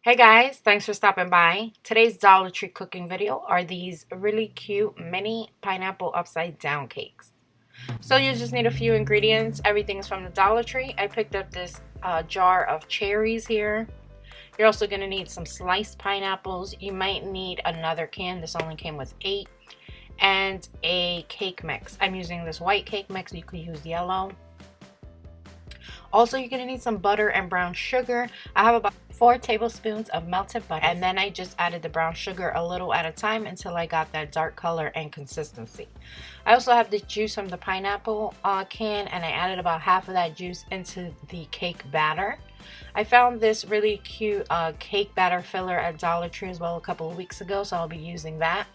Hey guys, thanks for stopping by. Today's Dollar Tree cooking video are these really cute mini pineapple upside down cakes. So you just need a few ingredients. Everything's from the Dollar Tree. I picked up this jar of cherries here. You're also going to need some sliced pineapples. You might need another can. This only came with 8. And a cake mix. I'm using this white cake mix. You could use yellow. Also, you're going to need some butter and brown sugar. I have about 4 tablespoons of melted butter, and then I just added the brown sugar a little at a time until I got that dark color and consistency. I also have the juice from the pineapple can, and I added about half of that juice into the cake batter. I found this really cute cake batter filler at Dollar Tree as well a couple of weeks ago, so I'll be using that.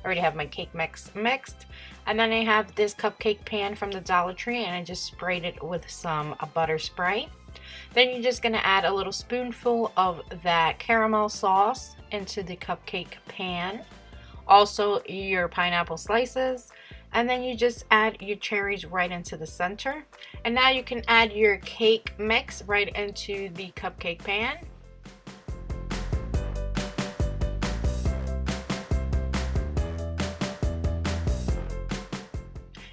I already have my cake mix mixed, and then I have this cupcake pan from the Dollar Tree, and I just sprayed it with some butter spray. Then you're just going to add a little spoonful of that caramel sauce into the cupcake pan, also your pineapple slices, and then you just add your cherries right into the center. And now you can add your cake mix right into the cupcake pan.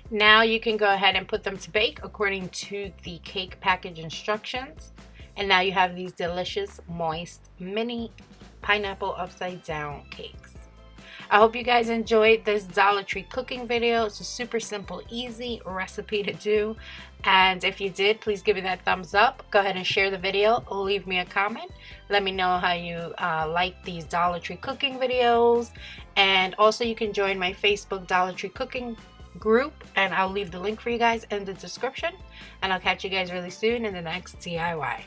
Now you can go ahead and put them to bake according to the cake package instructions. And now you have these delicious, moist, mini pineapple upside down cakes. I hope you guys enjoyed this Dollar Tree cooking video. It's a super simple, easy recipe to do. And if you did, please give me that thumbs up. Go ahead and share the video. Leave me a comment. Let me know how you like these Dollar Tree cooking videos. And also you can join my Facebook Dollar Tree cooking group, and I'll leave the link for you guys in the description, and I'll catch you guys really soon in the next DIY.